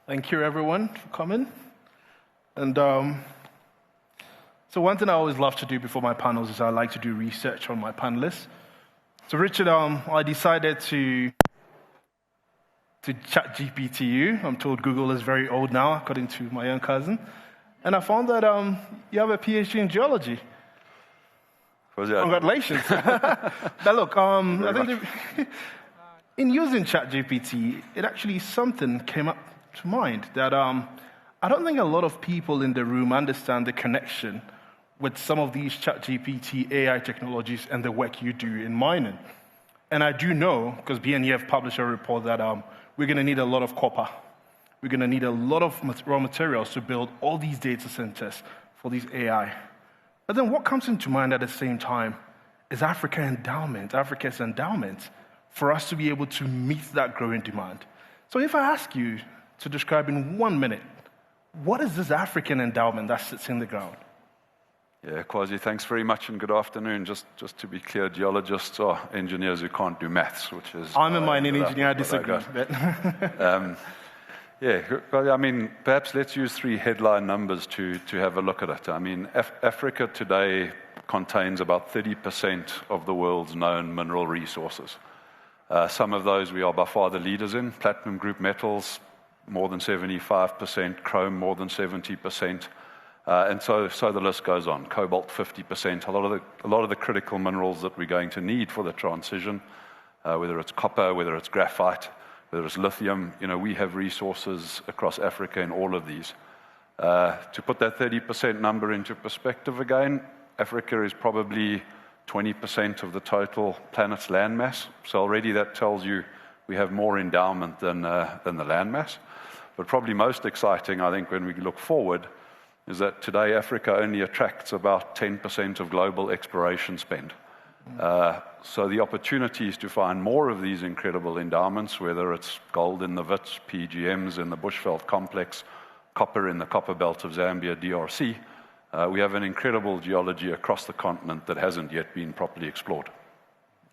Thank you, everyone, for coming. And so one thing I always love to do before my panels is I like to do research on my panelists. So Richard, I decided to chat GPT you. I'm told Google is very old now, according to my young cousin. And I found that you have a PhD in geology. Congratulations. Now look, I think in using ChatGPT, it actually something came up to mind that I don't think a lot of people in the room understand the connection with some of these ChatGPT AI technologies and the work you do in mining. And I do know, because BNEF published a report, that we're going to need a lot of copper. We're going to need a lot of raw materials to build all these data centers for these AI. But then what comes into mind at the same time is Africa's endowment for us to be able to meet that growing demand. So if I ask you to describe in 1 minute, what is this African endowment that sits in the ground? Yeah, Kwasi, thanks very much and good afternoon. Just to be clear, geologists are engineers who can't do maths, which is... I'm a mining engineer, I disagree. Yeah, I mean, perhaps let's use 3 headline numbers to have a look at it. I mean, Africa today contains about 30% of the world's known mineral resources. Some of those we are by far the leaders in. Platinum group metals, more than 75%, chrome, more than 70%. And so the list goes on. Cobalt, 50%. A lot of the critical minerals that we're going to need for the transition, whether it's copper, whether it's graphite, whether it's lithium, we have resources across Africa in all of these. To put that 30% number into perspective again, Africa is probably 20% of the total planet's landmass. So already that tells you we have more endowment than the landmass. But probably most exciting, I think, when we look forward, is that today Africa only attracts about 10% of global exploration spend. So the opportunities to find more of these incredible endowments, whether it's gold in the Wits, PGMs in the Bushveld complex, copper in the copper belt of Zambia, DRC, we have an incredible geology across the continent that hasn't yet been properly explored.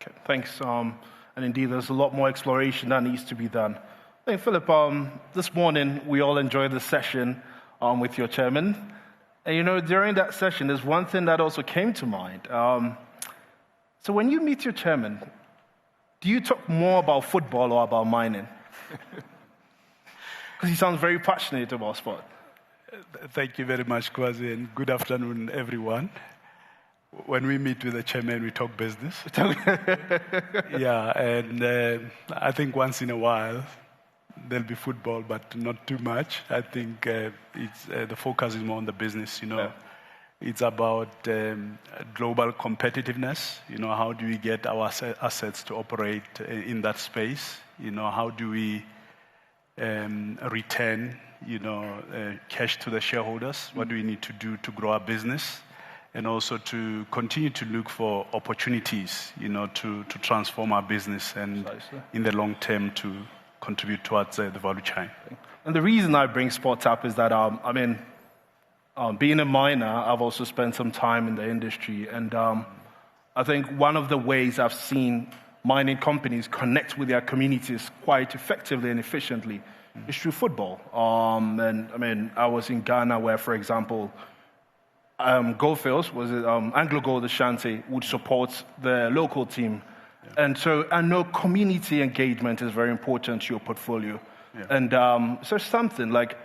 Okay, thanks. And indeed, there's a lot more exploration that needs to be done. I think, Phillip, this morning we all enjoyed the session with your chairman. And during that session, there's one thing that also came to mind. So when you meet your chairman, do you talk more about football or about mining? Because he sounds very passionate about sport. Thank you very much, Kwasi, and good afternoon, everyone. When we meet with the chairman, we talk business. Yeah, and I think once in a while, there'll be football, but not too much. I think the focus is more on the business, Yeah. It's about global competitiveness. How do we get our assets to operate in that space? How do we return, cash to the shareholders? What do we need to do to grow our business? And also to continue to look for opportunities, to transform our business and in the long term to contribute towards the value chain. And the reason I bring sports up is that, being a miner, I've also spent some time in the industry. And I think one of the ways I've seen mining companies connect with their communities quite effectively and efficiently is through football. I was in Ghana where, for example, Goldfields, Anglo Gold Ashanti, would support the local team. Yeah. And so I know community engagement is very important to your portfolio. Yeah. And so something like,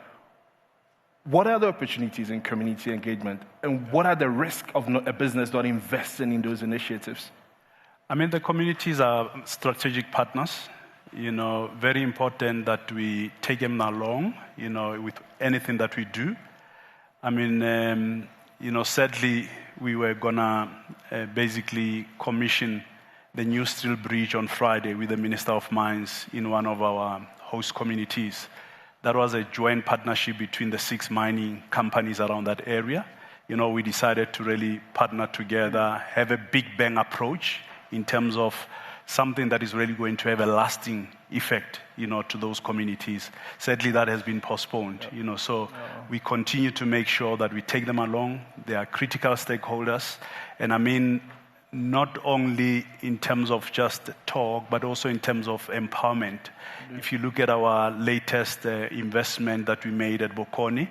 what are the opportunities in community engagement? And what are the risks of a business not investing in those initiatives? The communities are strategic partners. Very important that we take them along, with anything that we do. Sadly, we were gonna basically commission the new steel bridge on Friday with the Minister of Mines in one of our host communities. That was a joint partnership between the 6 mining companies around that area. We decided to really partner together, have a big bang approach in terms of something that is really going to have a lasting effect, to those communities. Sadly, that has been postponed, we continue to make sure that we take them along. They are critical stakeholders. And not only in terms of just talk, but also in terms of empowerment. If you look at our latest investment that we made at Bokoni,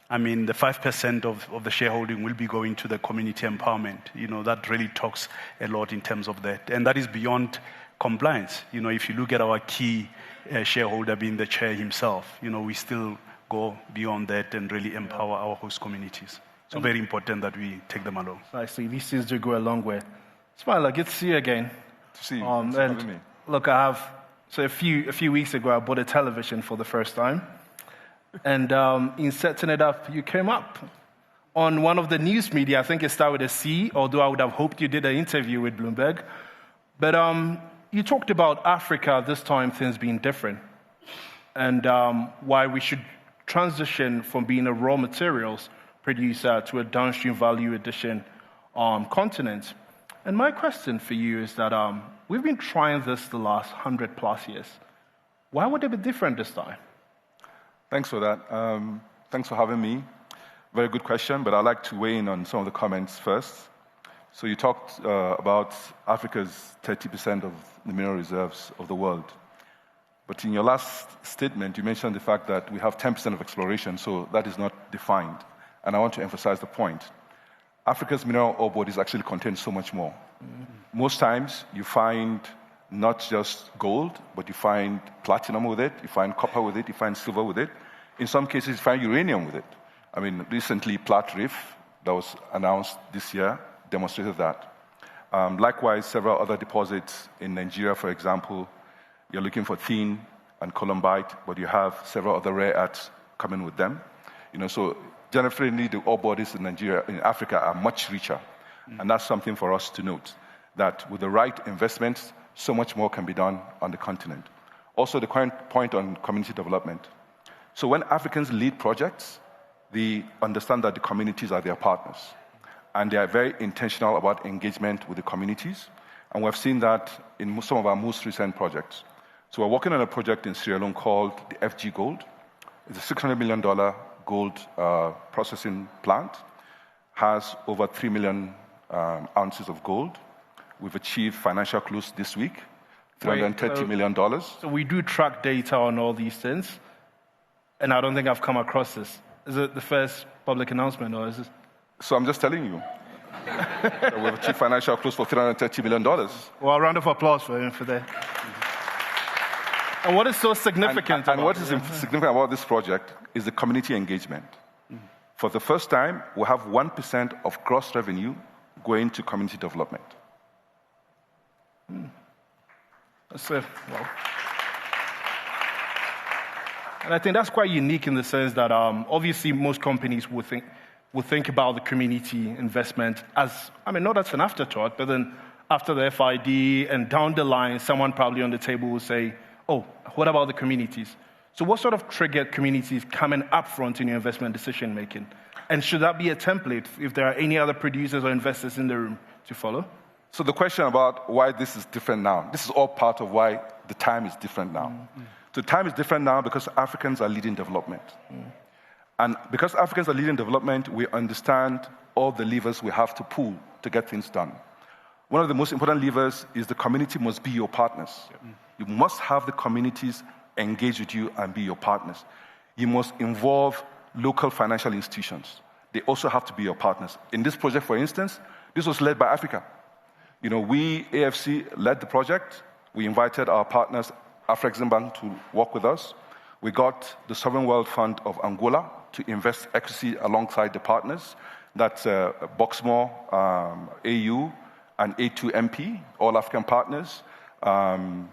I mean, the 5% of the shareholding will be going to the community empowerment. That really talks a lot in terms of that. And that is beyond compliance. If you look at our key shareholder being the chair himself, we still go beyond that and really empower our host communities. So very important that we take them along. I see. These things do go a long way. Samaila, good to see you again. To see you. Thanks for having me. Look, so a few weeks ago, I bought a television for the first time. And in setting it up, you came up on one of the news media. I think it started with a C, although I would have hoped you did an interview with Bloomberg. But you talked about Africa, this time things being different, and why we should transition from being a raw materials producer to a downstream value addition continent. And my question for you is that we've been trying this the last 100+ years. Why would it be different this time? Thanks for that. Thanks for having me. Very good question, but I'd like to weigh in on some of the comments first. So you talked about Africa's 30% of the mineral reserves of the world. But in your last statement, you mentioned the fact that we have 10% of exploration, so that is not defined. And I want to emphasize the point. Africa's mineral ore bodies actually contain so much more. Most times, you find not just gold, but you find platinum with it, you find copper with it, you find silver with it. In some cases, you find uranium with it. I mean, recently, Plat Reef, that was announced this year, demonstrated that. Likewise, several other deposits in Nigeria, for example, you're looking for tin and columbite, but you have several other rare earths coming with them. So generally, the ore bodies in Nigeria, in Africa, are much richer. And that's something for us to note, that with the right investments, so much more can be done on the continent. Also, the point on community development. So when Africans lead projects, they understand that the communities are their partners. And they are very intentional about engagement with the communities. And we've seen that in some of our most recent projects. So we're working on a project in Sierra Leone called the FG Gold. It's a $600 million gold processing plant, has over 3 million ounces of gold. We've achieved financial close this week, $330 million. So we do track data on all these things, and I don't think I've come across this. Is it the first public announcement, or is it? So I'm just telling you that we've achieved financial close for $330 million. Well, a round of applause for him for that. And what is so significant and what is significant about this project is the community engagement. For the first time, we have 1% of gross revenue going to community development. That's well. And I think that's quite unique in the sense that obviously most companies would think about the community investment as, not as an afterthought, but then after the FID and down the line, someone probably on the table will say, oh, what about the communities? So what sort of triggered communities coming up front in your investment decision making? And should that be a template if there are any other producers or investors in the room to follow? So the question about why this is different now, this is all part of why the time is different now. Mm-hmm. So time is different now because Africans are leading development. And because Africans are leading development, we understand all the levers we have to pull to get things done. One of the most important levers is the community must be your partners. You must have the communities engage with you and be your partners. You must involve local financial institutions. They also have to be your partners. In this project, for instance, this was led by Africa. We, AFC, led the project. We invited our partners, Afrexim Bank, to work with us. We got the Sovereign Wealth Fund of Angola to invest equity alongside the partners. That's Boxmore, AU, and A2MP, all African partners. And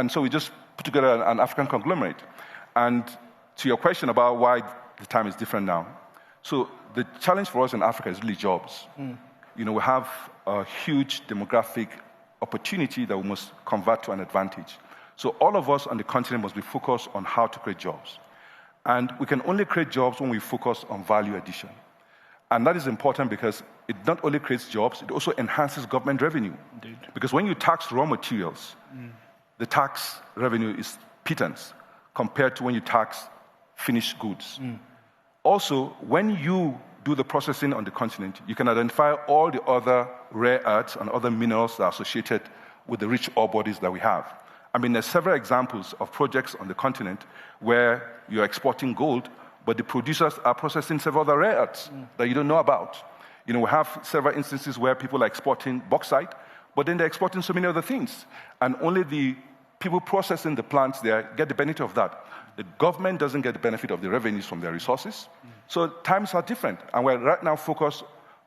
so we just put together an African conglomerate. And to your question about why the time is different now. So the challenge for us in Africa is really jobs. We have a huge demographic opportunity that we must convert to an advantage. So all of us on the continent must be focused on how to create jobs. And we can only create jobs when we focus on value addition. And that is important because it not only creates jobs, it also enhances government revenue. Indeed. Because when you tax raw materials, the tax revenue is pittance compared to when you tax finished goods. Also, when you do the processing on the continent, you can identify all the other rare earths and other minerals that are associated with the rich ore bodies that we have. I mean, there's several examples of projects on the continent where you're exporting gold, but the producers are processing several other rare earths that you don't know about. You know, we have several instances where people are exporting bauxite, but then they're exporting so many other things. And only the people processing the plants there get the benefit of that. The government doesn't get the benefit of the revenues from their resources. So times are different. And we're right now focused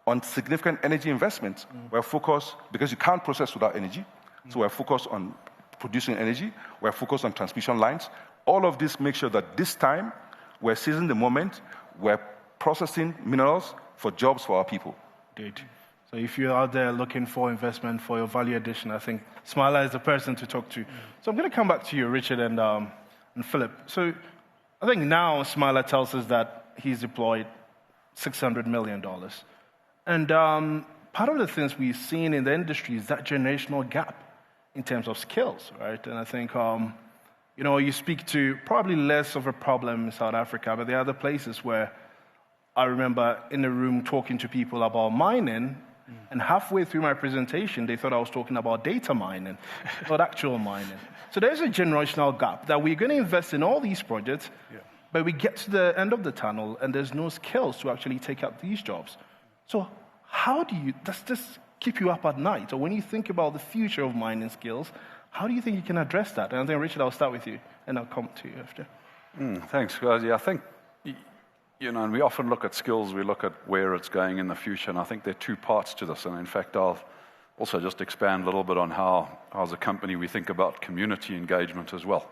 on significant energy investments. We're focused, because you can't process without energy, so we're focused on producing energy. We're focused on transmission lines. All of this makes sure that this time we're seizing the moment, we're processing minerals for jobs for our people. Good. So if you're out there looking for investment for your value addition, I think Samaila is the person to talk to. So I'm going to come back to you, Richard and Phillip. So I think now Samaila tells us that he's deployed $600 million. And part of the things we've seen in the industry is that generational gap in terms of skills, right? And I think, you know, you speak to probably less of a problem in South Africa, but there are other places where I remember in the room talking to people about mining, and halfway through my presentation, they thought I was talking about data mining, not actual mining. So there's a generational gap that we're going to invest in all these projects, but we get to the end of the tunnel and there's no skills to actually take up these jobs. So how does this keep you up at night? Or when you think about the future of mining skills, how do you think you can address that? And I think, Richard, I'll start with you and I'll come to you after. Thanks, Kwasi. I think, you know, and we often look at skills, we look at where it's going in the future, and I think there are two parts to this. And in fact, I'll also just expand a little bit on how as a company we think about community engagement as well,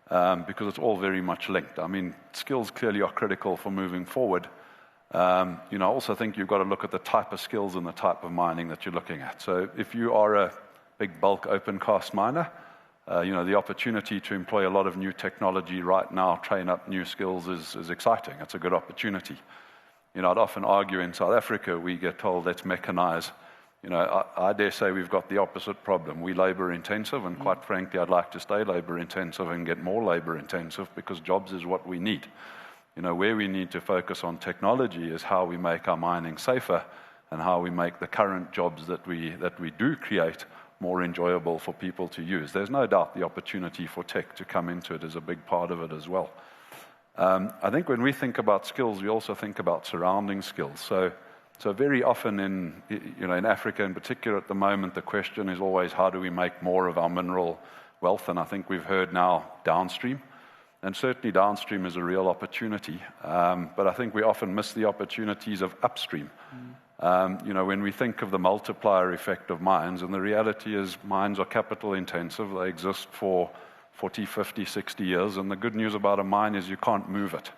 because it's all very much linked. I mean, skills clearly are critical for moving forward. You know, I also think you've got to look at the type of skills and the type of mining that you're looking at. So if you are a big bulk open cast miner, you know, the opportunity to employ a lot of new technology right now, train up new skills is exciting. It's a good opportunity. You know, I'd often argue in South Africa, we get told let's mechanize. You know, I dare say we've got the opposite problem. We labor intensive, and quite frankly, I'd like to stay labor intensive and get more labor intensive because jobs is what we need. You know, where we need to focus on technology is how we make our mining safer and how we make the current jobs that we do create more enjoyable for people to use. There's no doubt the opportunity for tech to come into it is a big part of it as well. I think when we think about skills, we also think about surrounding skills. So very often in Africa in particular at the moment, the question is always how do we make more of our mineral wealth? And I think we've heard now downstream. And certainly downstream is a real opportunity. But I think we often miss the opportunities of upstream. You know, when we think of the multiplier effect of mines, and the reality is mines are capital intensive. They exist for 40, 50, 60 years. And the good news about a mine is you can't move it.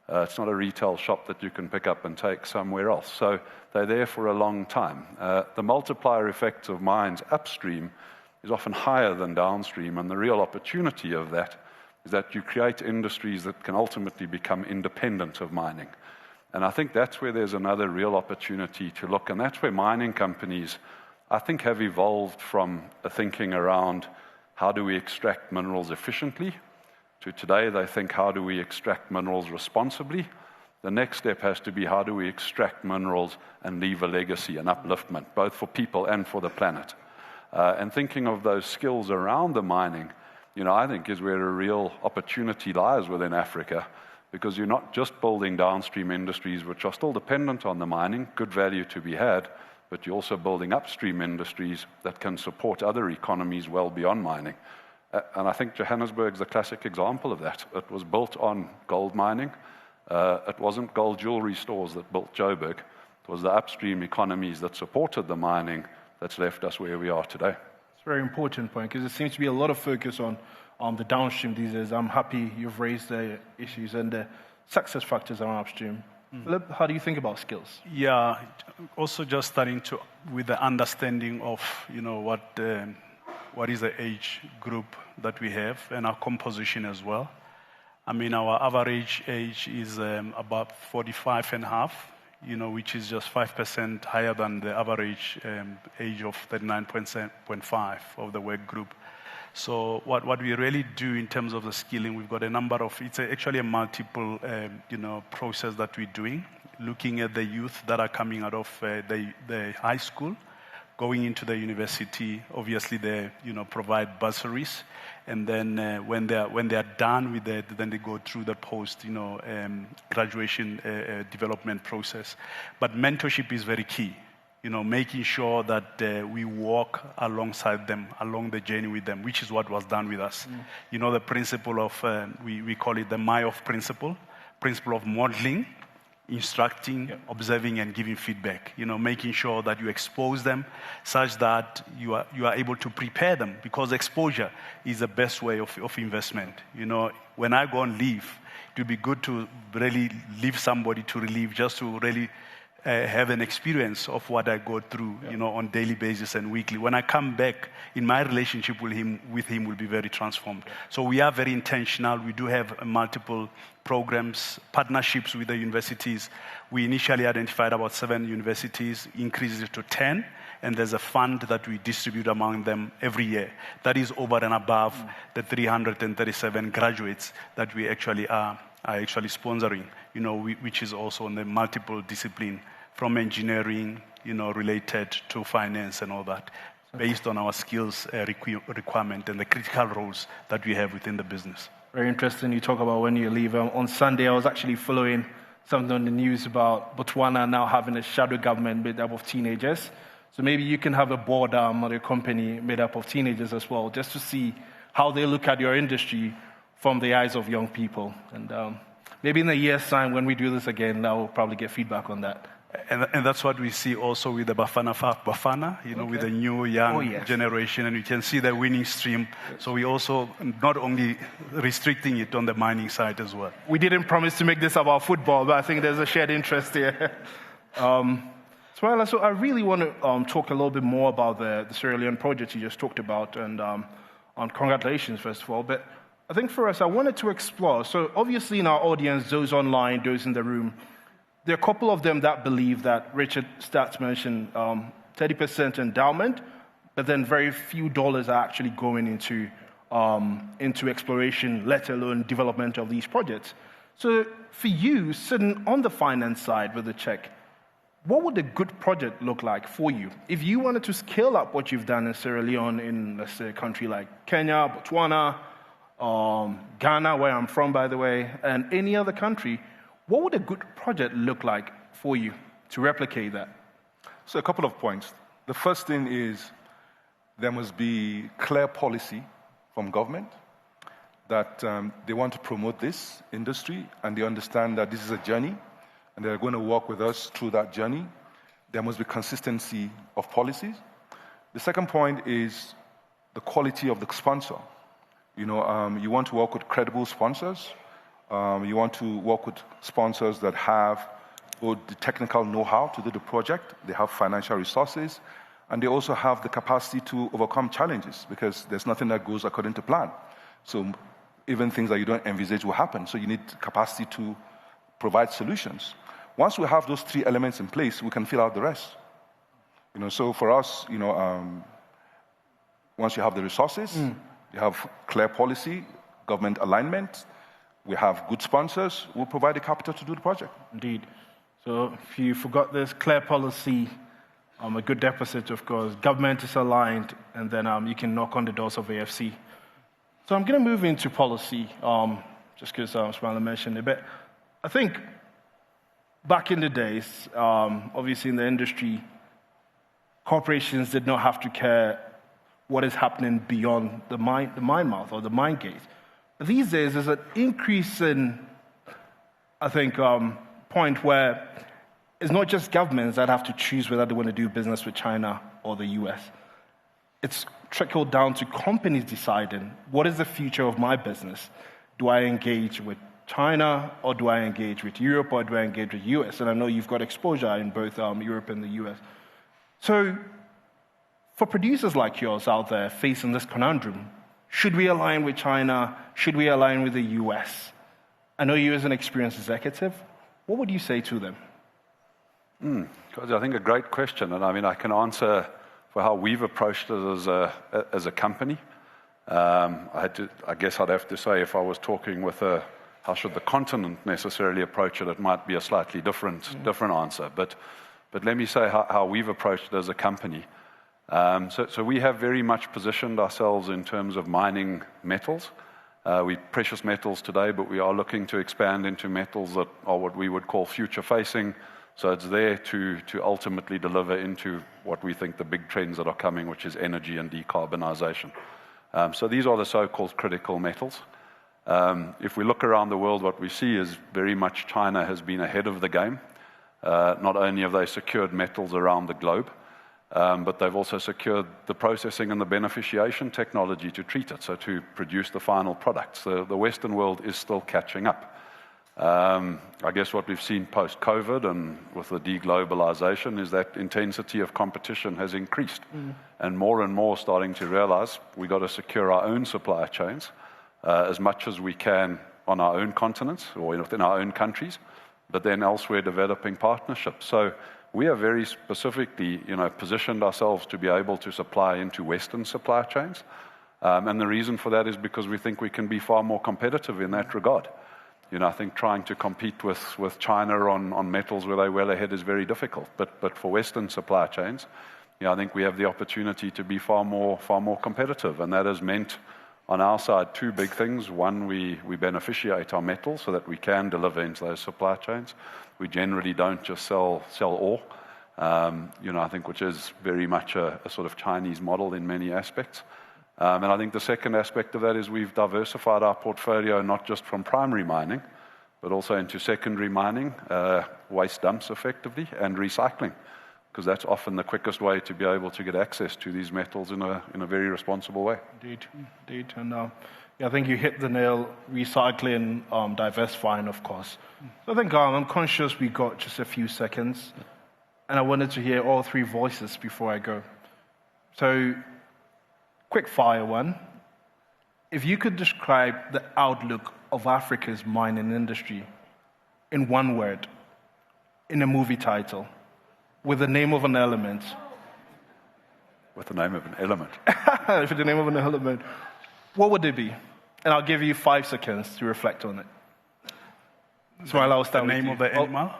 It's not a retail shop that you can pick up and take somewhere else. So they're there for a long time. The multiplier effect of mines upstream is often higher than downstream. And the real opportunity of that is that you create industries that can ultimately become independent of mining. And I think that's where there's another real opportunity to look. And that's where mining companies, I think, have evolved from a thinking around how do we extract minerals efficiently to today they think how do we extract minerals responsibly. The next step has to be how do we extract minerals and leave a legacy, an upliftment, both for people and for the planet. And thinking of those skills around the mining, you know, I think is where a real opportunity lies within Africa. Because you're not just building downstream industries which are still dependent on the mining, good value to be had, but you're also building upstream industries that can support other economies well beyond mining. And I think Johannesburg is a classic example of that. It was built on gold mining. It wasn't gold jewelry stores that built Joburg. It was the upstream economies that supported the mining that's left us where we are today. It's a very important point because there seems to be a lot of focus on the downstream these days. I'm happy you've raised the issues and the success factors around upstream. Phillip, how do you think about skills? Yeah, also just starting with the understanding of, you know, what is the age group that we have and our composition as well. I mean, our average age is about 45 and a half, you know, which is just 5% higher than the average age of 39.5 of the work group. So what we really do in terms of the skilling, we've got a number of, it's actually a multiple, process that we're doing. looking at the youth that are coming out of the high school, going into the university. Obviously, they provide bursaries, and then when they are done with that, then they go through the post graduation development process. But mentorship is very key. Making sure that we walk alongside them, along the journey with them, which is what was done with us. The principle of, we call it the Mayoff principle of modeling, instructing, observing, and giving feedback. Making sure that you expose them such that you are able to prepare them, because exposure is the best way of investment. When I go on leave, it would be good to really leave somebody to relieve, just to really have an experience of what I go through, on daily basis and weekly. When I come back, in my relationship with him will be very transformed. So we are very intentional. We do have multiple programs, partnerships with the universities. We initially identified about 7 universities, increased it to 10, and there's a fund that we distribute among them every year. That is over and above the 337 graduates that we actually are sponsoring, which is also on the multiple discipline, from engineering, related to finance and all that, based on our skills requirement and the critical roles that we have within the business. Very interesting. You talk about when you leave. On Sunday, I was actually following something on the news about Botswana now having a shadow government made up of teenagers. So maybe you can have a board of your company made up of teenagers as well, just to see how they look at your industry from the eyes of young people. And maybe in a year's time, when we do this again, I will probably get feedback on that. And that's what we see also with the Bafana, with the new young generation, and you can see the winning stream. So we also not only restricting it on the mining side as well. We didn't promise to make this about football, but I think there's a shared interest here. Samaila, so I really want to talk a little bit more about the Sierra Leone project you just talked about, and congratulations, first of all. But I think for us, I wanted to explore. So obviously in our audience, those online, those in the room, there are a couple of them that believe that Richard Stats mentioned 30% endowment, but then very few dollars are actually going into exploration, let alone development of these projects. So for you, sitting on the finance side with the check, what would a good project look like for you? If you wanted to scale up what you've done in Sierra Leone, in, let's say, a country like Kenya, Botswana, Ghana, where I'm from, by the way, and any other country, what would a good project look like for you to replicate that? So a couple of points. The first thing is there must be clear policy from government that they want to promote this industry, and they understand that this is a journey, and they're going to work with us through that journey. There must be consistency of policies. The second point is the quality of the sponsor. You want to work with credible sponsors. You want to work with sponsors that have both the technical know-how to do the project, they have financial resources, and they also have the capacity to overcome challenges, because there's nothing that goes according to plan. So even things that you don't envisage will happen. So you need capacity to provide solutions. Once we have those 3 elements in place, we can fill out the rest. So for us, once you have the resources, you have clear policy, government alignment, we have good sponsors, we'll provide the capital to do the project. Indeed. So if you forgot this, clear policy, a good deposit, of course, government is aligned, and then you can knock on the doors of AFC. So I'm going to move into policy, just because Samaila mentioned it. But I think back in the days, obviously in the industry, corporations did not have to care what is happening beyond the mine mouth or the mine gate. These days, there's an increase in, I think, point where it's not just governments that have to choose whether they want to do business with China or the US. It's trickled down to companies deciding, what is the future of my business? Do I engage with China, or do I engage with Europe, or do I engage with US? And I know you've got exposure in both Europe and the US. So for producers like yours out there facing this conundrum, should we align with China? Should we align with the US? I know you as an experienced executive. What would you say to them? I think a great question, and I can answer for how we've approached it as a company. I guess I'd have to say, if I was talking with a how should the continent necessarily approach it, it might be a slightly different answer. But let me say how we've approached it as a company. So we have very much positioned ourselves in terms of mining metals. We precious metals today, but we are looking to expand into metals that are what we would call future-facing. So it's there to ultimately deliver into what we think the big trends that are coming, which is energy and decarbonization. So these are the so-called critical metals. If we look around the world, what we see is very much China has been ahead of the game. Not only have they secured metals around the globe, but they've also secured the processing and the beneficiation technology to treat it, so to produce the final products. The Western world is still catching up. I guess what we've seen post-COVID and with the deglobalization is that intensity of competition has increased. And more starting to realize we've got to secure our own supply chains as much as we can on our own continents or within our own countries, but then elsewhere developing partnerships. So we have very specifically, positioned ourselves to be able to supply into Western supply chains. And the reason for that is because we think we can be far more competitive in that regard. I think trying to compete with China on metals where they're well ahead is very difficult. But for Western supply chains, I think we have the opportunity to be far more competitive. And that has meant on our side two big things. One, we beneficiate our metals so that we can deliver into those supply chains. We generally don't just sell ore, I think, which is very much a sort of Chinese model in many aspects. And I think the second aspect of that is we've diversified our portfolio not just from primary mining, but also into secondary mining, waste dumps effectively, and recycling, because that's often the quickest way to be able to get access to these metals in a very responsible way. Indeed. And I think you hit the nail, recycling, diversifying, of course. So I think I'm conscious we got just a few seconds, and I wanted to hear all three voices before I go. So, quick fire one. If you could describe the outlook of Africa's mining industry in one word, in a movie title, with the name of an element. With the name of an element? With the name of an element. What would it be? And I'll give you 5 seconds to reflect on it. Samaila, I'll start with you. The name of the animal?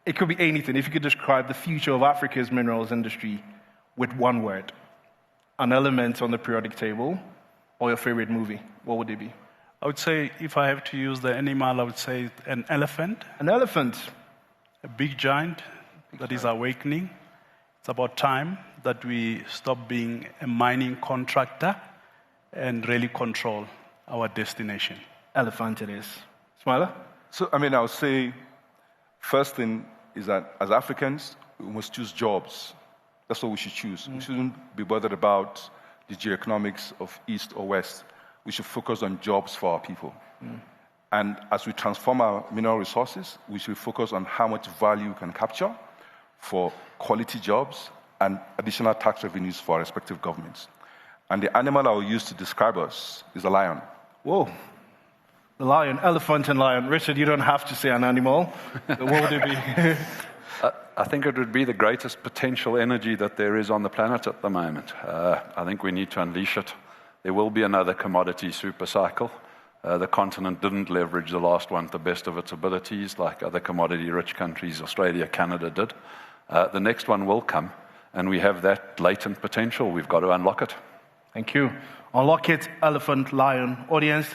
It could be anything. If you could describe the future of Africa's minerals industry with one word, an element on the periodic table, or your favorite movie, what would it be? I would say, if I have to use the animal, I would say an elephant. An elephant. A big giant that is awakening. It's about time that we stop being a mining contractor and really control our destination. Elephant it is. Samaila? So, I would say, first thing is that as Africans, we must choose jobs. That's what we should choose. We shouldn't be bothered about the geoeconomics of East or West. We should focus on jobs for our people. And as we transform our mineral resources, we should focus on how much value we can capture for quality jobs and additional tax revenues for our respective governments. And the animal I will use to describe us is a lion. Whoa. The lion, elephant and lion. Richard, you don't have to say an animal. What would it be? I think it would be the greatest potential energy that there is on the planet at the moment. I think we need to unleash it. There will be another commodity super cycle. The continent didn't leverage the last one to the best of its abilities like other commodity-rich countries, Australia, Canada did. The next one will come, and we have that latent potential. We've got to unlock it. Thank you. Unlock it, elephant, lion. Audience,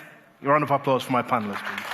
a round of applause for my panelists, please.